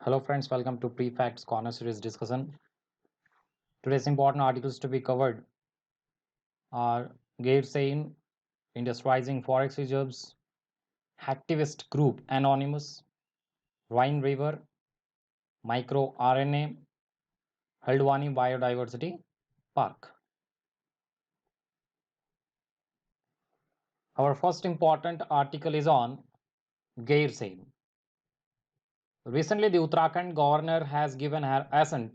Hello friends, welcome to Prefacts Corner Series discussion. Today's important articles to be covered are Gairsain, India's Rising Forex Reserves, Hacktivist Group Anonymous, Rhine River, microRNA, Haldwani Biodiversity Park. Our first important article is on Gairsain. Recently, the Uttarakhand governor has given her assent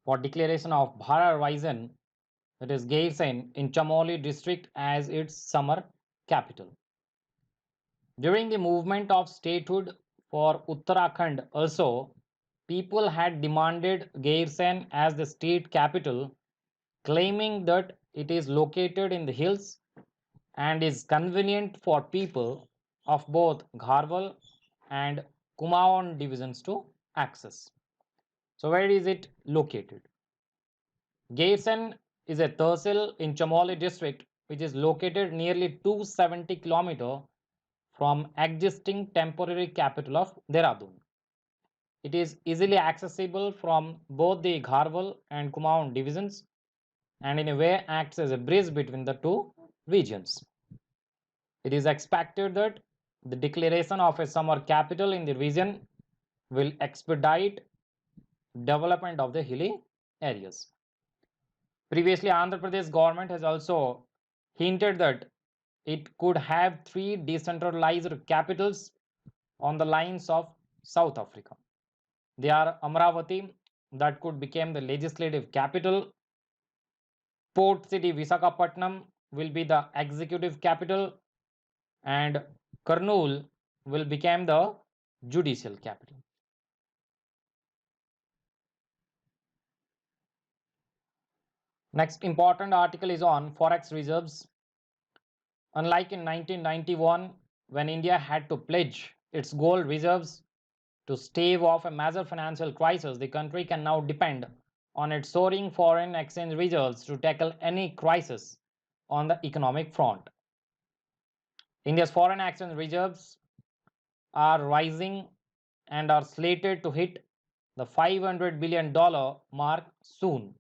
for declaration of Bhara Rising, that is Gairsain, in Chamoli district as its summer capital. During the movement of statehood for Uttarakhand also, people had demanded Gairsain as the state capital, claiming that it is located in the hills and is convenient for people of both Gharwal and Kumaon divisions to access. So where is it located? Gairsain is a tehsil in Chamoli district which is located nearly 270 km from existing temporary capital of Dehradun. It is easily accessible from both the Gharwal and Kumaon divisions and in a way acts as a bridge between the two regions. It is expected that the declaration of a summer capital in the region will expedite development of the hilly areas. Previously, Andhra Pradesh government has also hinted that it could have 3 decentralized capitals on the lines of South Africa. They are Amravati, that could become the legislative capital. Port city Visakhapatnam will be the executive capital, and Kurnool will become the judicial capital. Next important article is on Forex Reserves. Unlike in 1991, when India had to pledge its gold reserves to stave off a major financial crisis, the country can now depend on its soaring foreign exchange reserves to tackle any crisis on the economic front. India's foreign exchange reserves are rising and are slated to hit the $500 billion mark soon.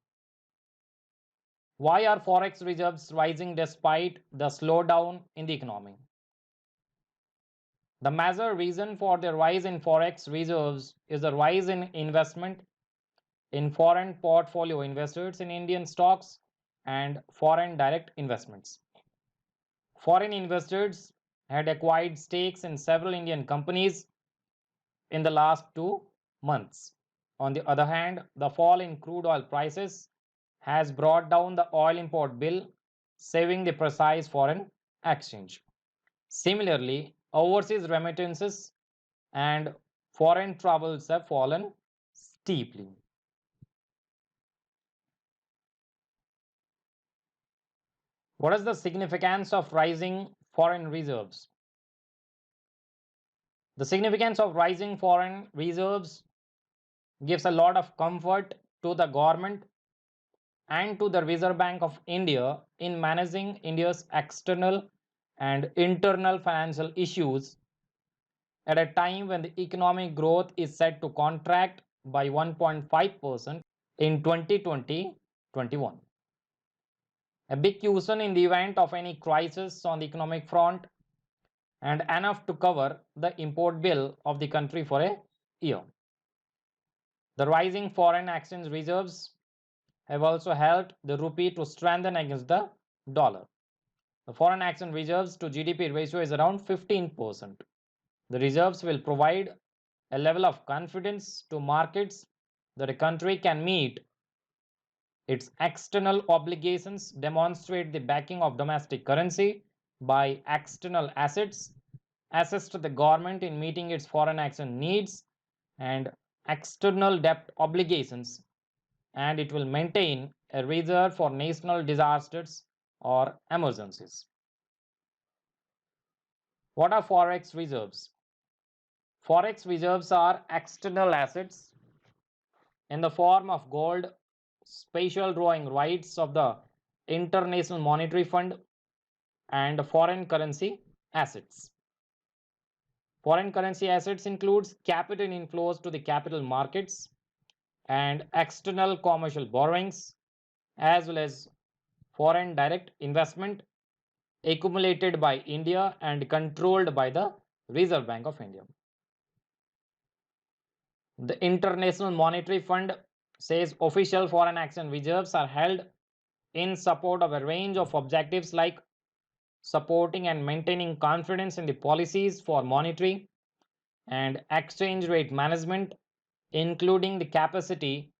Why are forex reserves rising despite the slowdown in the economy? The major reason for the rise in forex reserves is the rise in investment in foreign portfolio investors in Indian stocks and foreign direct investments. Foreign investors had acquired stakes in several Indian companies in the last 2 months. On the other hand, the fall in crude oil prices has brought down the oil import bill, saving the precise foreign exchange. Similarly, overseas remittances and foreign travels have fallen steeply. What is the significance of rising foreign reserves? The significance of rising foreign reserves gives a lot of comfort to the government and to the Reserve Bank of India in managing India's external and internal financial issues at a time when the economic growth is set to contract by 1.5% in 2020-21. A big cushion in the event of any crisis on the economic front and enough to cover the import bill of the country for a year. The rising foreign exchange reserves have also helped the rupee to strengthen against the dollar. The foreign exchange reserves to GDP ratio is around 15%. The reserves will provide a level of confidence to markets that a country can meet its external obligations, demonstrate the backing of domestic currency by external assets, assist the government in meeting its foreign exchange needs and external debt obligations, and it will maintain a reserve for national disasters or emergencies. What are forex reserves? Forex reserves are external assets in the form of gold, special drawing rights of the International Monetary Fund, and foreign currency assets. Foreign currency assets includes capital inflows to the capital markets and external commercial borrowings, as well as foreign direct investment accumulated by India and controlled by the Reserve Bank of India. The International Monetary Fund says official foreign exchange reserves are held in support of a range of objectives like supporting and maintaining confidence in the policies for monetary and exchange rate management, including the capacity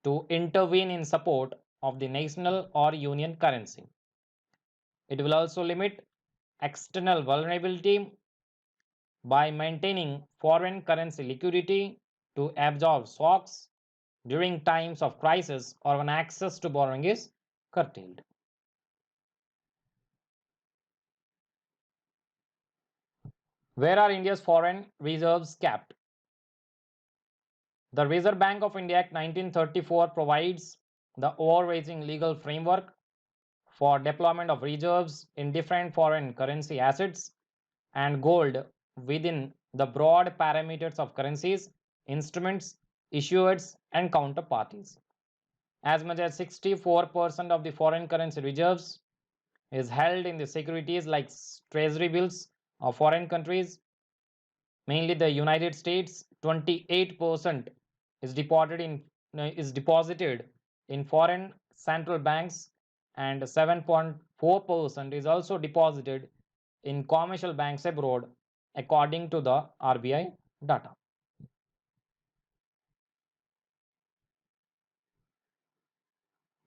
to intervene in support of the national or union currency. It will also limit external vulnerability by maintaining foreign currency liquidity to absorb shocks during times of crisis or when access to borrowing is curtailed. Where are India's foreign reserves kept? The Reserve Bank of India Act 1934 provides the overarching legal framework for deployment of reserves in different foreign currency assets and gold within the broad parameters of currencies, instruments, issuers, and counterparties. As much as 64% of the foreign currency reserves is held in the securities like treasury bills of foreign countries, mainly the United States. 28% is deposited in foreign central banks, and 7.4% is also deposited in commercial banks abroad, according to the RBI data.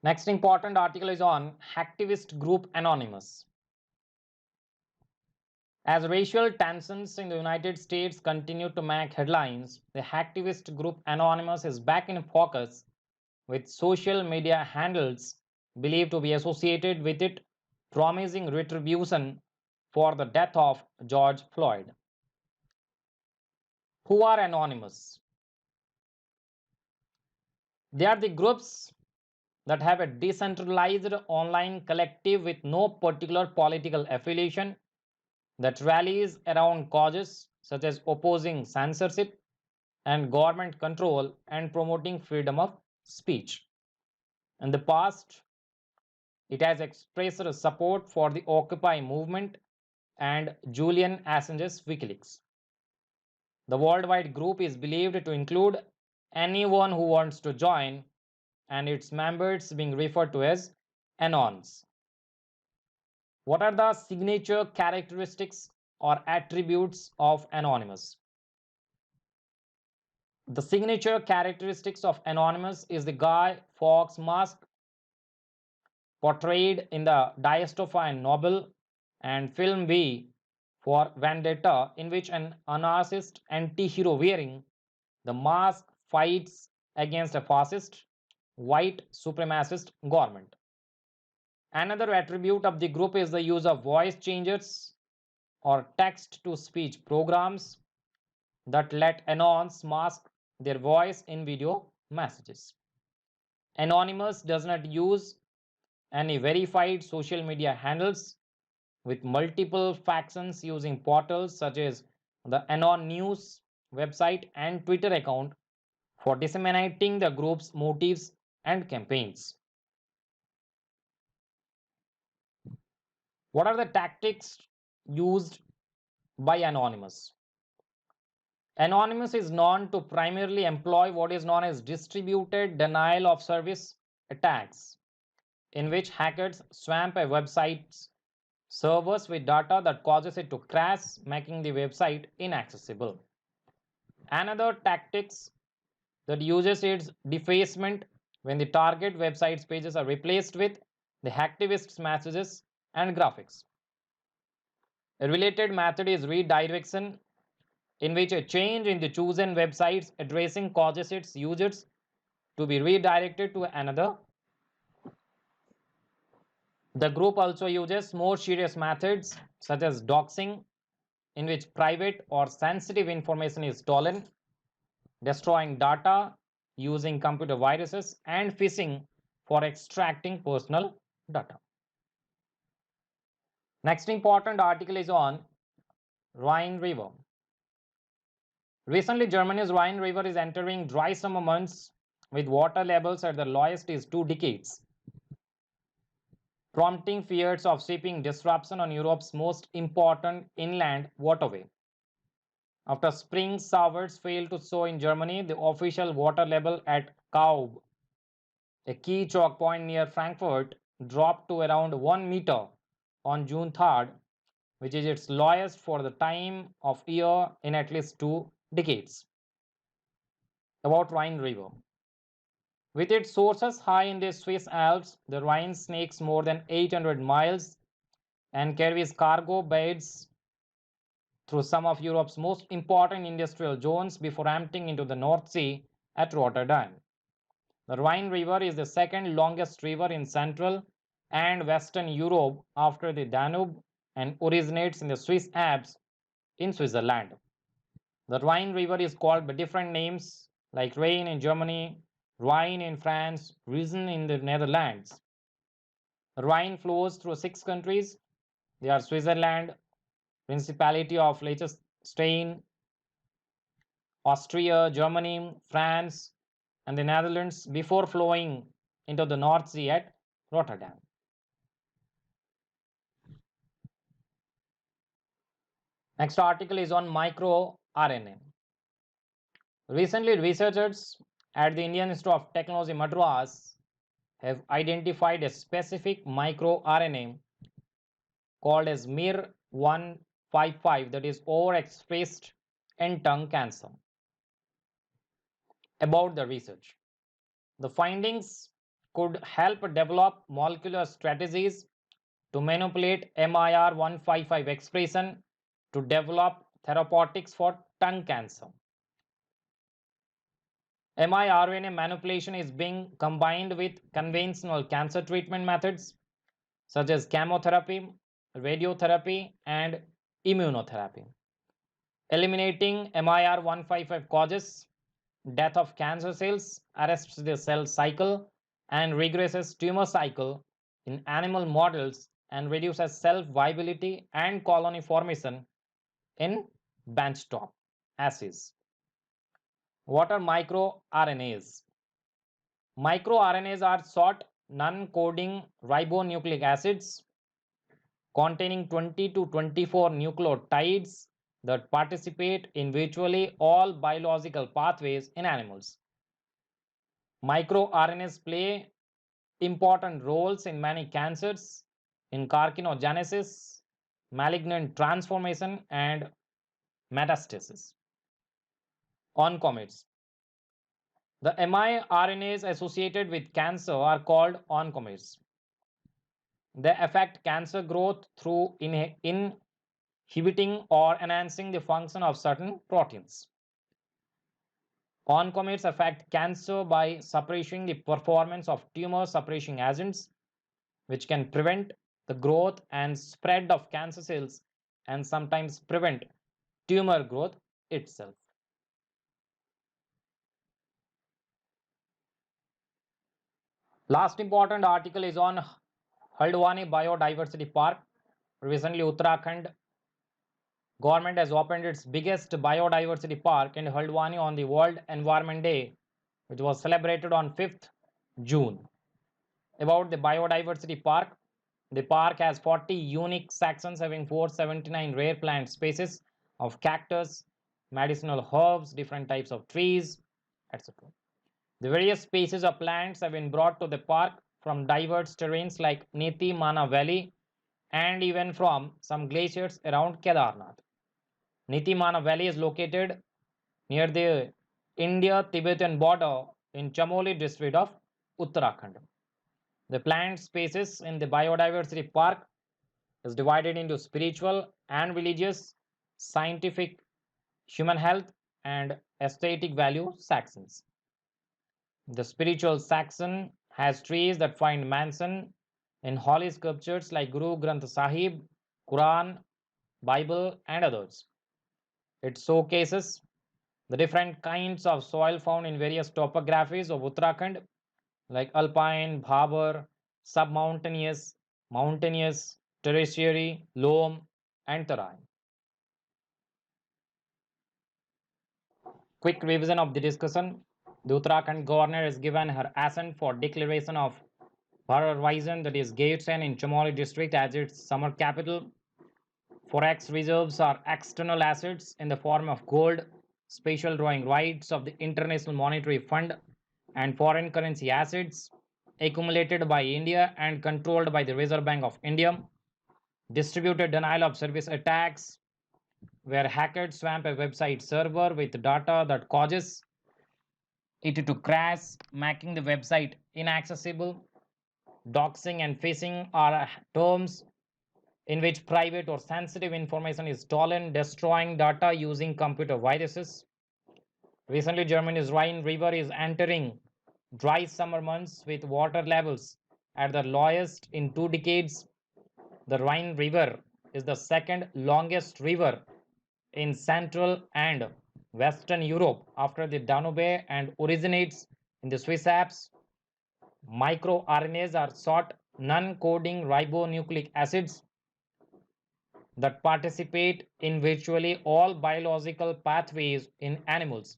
Next important article is on Hacktivist Group Anonymous. As racial tensions in the United States continue to make headlines, the hacktivist group Anonymous is back in focus, with social media handles believed to be associated with it promising retribution for the death of George Floyd. Who are Anonymous? They are the groups that have a decentralized online collective with no particular political affiliation that rallies around causes such as opposing censorship and government control and promoting freedom of speech. In the past, it has expressed support for the Occupy movement and Julian Assange's WikiLeaks. The worldwide group is believed to include anyone who wants to join, and its members being referred to as Anons. What are the signature characteristics or attributes of Anonymous? The signature characteristics of Anonymous is the Guy Fawkes mask portrayed in the dystopian novel and film V for Vendetta, in which an anarchist anti-hero wearing the mask fights against a fascist, white supremacist government. Another attribute of the group is the use of voice changers or text-to-speech programs that let Anons mask their voice in video messages. Anonymous does not use any verified social media handles, with multiple factions using portals such as the Anon News website and Twitter account for disseminating the group's motives and campaigns. What are the tactics used by Anonymous? Anonymous is known to primarily employ what is known as distributed denial of service attacks, in which hackers swamp a website's servers with data that causes it to crash, making the website inaccessible. Another tactics that uses its defacement, when the target website's pages are replaced with the hacktivist's messages and graphics. A related method is redirection, in which a change in the chosen website's addressing causes its users to be redirected to another. The group also uses more serious methods such as doxing, in which private or sensitive information is stolen, destroying data using computer viruses, and phishing for extracting personal data. Next important article is on Rhine River. Recently, Germany's Rhine River is entering dry summer months with water levels at the lowest in 2 decades, prompting fears of shipping disruption on Europe's most important inland waterway. After spring showers failed to show in Germany, the official water level at Kaub, a key choke point near Frankfurt, dropped to around 1 meter on June 3rd, which is its lowest for the time of year in at least 2 decades. About Rhine River. With its sources high in the Swiss Alps, the Rhine snakes more than 800 miles and carries cargo beds through some of Europe's most important industrial zones before emptying into the North Sea at Rotterdam. The Rhine River is the second longest river in Central and Western Europe after the Danube and originates in the Swiss Alps in Switzerland. The Rhine River is called by different names like Rhine in Germany, Rhine in France, Rhine in the Netherlands. The Rhine flows through 6 countries. They are Switzerland, Principality of Liechtenstein, Austria, Germany, France, and the Netherlands before flowing into the North Sea at Rotterdam. Next article is on microRNA. Recently, researchers at the Indian Institute of Technology, Madras, have identified a specific microRNA called as MIR155 that is overexpressed in tongue cancer. About the research, the findings could help develop molecular strategies to manipulate MIR155 expression to develop therapeutics for tongue cancer. miRNA manipulation is being combined with conventional cancer treatment methods such as chemotherapy, radiotherapy, and immunotherapy. Eliminating MIR155 causes death of cancer cells, arrests the cell cycle, and regresses tumor cycle in animal models and reduces cell viability and colony formation in benchtop assays. What are microRNAs? MicroRNAs are short non-coding ribonucleic acids containing 20 to 24 nucleotides that participate in virtually all biological pathways in animals. MicroRNAs play important roles in many cancers, in carcinogenesis, malignant transformation, and metastasis. Oncomets. The miRNAs associated with cancer are called oncomets. They affect cancer growth through inhibiting or enhancing the function of certain proteins. Oncomets affect cancer by suppressing the performance of tumor suppressing agents, which can prevent the growth and spread of cancer cells and sometimes prevent tumor growth itself. Last important article is on Haldwani Biodiversity Park. Recently, Uttarakhand government has opened its biggest biodiversity park in Haldwani on the World Environment Day, which was celebrated on 5th June. About the biodiversity park, the park has 40 unique sections having 479 rare plant species of cactus, medicinal herbs, different types of trees, etc. The various species of plants have been brought to the park from diverse terrains like Niti Mana Valley and even from some glaciers around Kedarnath. Niti Mana Valley is located near the India-Tibetan border in Chamoli district of Uttarakhand. The plant species in the biodiversity park is divided into spiritual and religious, scientific, human health, and aesthetic value sections. The spiritual section has trees that find mention in holy scriptures like Guru Granth Sahib, Quran, Bible, and others. It showcases the different kinds of soil found in various topographies of Uttarakhand like alpine, bhabar, submountainous, mountainous, tertiary, loam, and terrain. Quick revision of the discussion. The Uttarakhand governor is given her assent for declaration of Bharar Horizon, that is Gairsain in Chamoli district, as its summer capital. Forex reserves are external assets in the form of gold, special drawing rights of the International Monetary Fund, and foreign currency assets accumulated by India and controlled by the Reserve Bank of India. Distributed denial of service attacks, where hackers swamp a website server with data that causes it to crash, making the website inaccessible. Doxing and phishing are terms in which private or sensitive information is stolen, destroying data using computer viruses. Recently, Germany's Rhine River is entering dry summer months with water levels at the lowest in 2 decades. The Rhine River is the second longest river in Central and Western Europe after the Danube and originates in the Swiss Alps. MicroRNAs are short non-coding ribonucleic acids that participate in virtually all biological pathways in animals.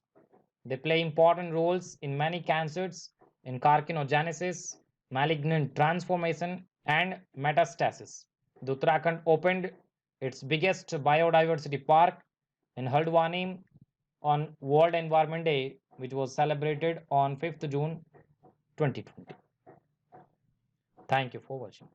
They play important roles in many cancers, in carcinogenesis, malignant transformation, and metastasis. The Uttarakhand opened its biggest biodiversity park in Haldwani on World Environment Day, which was celebrated on 5th June 2020. Thank you for watching.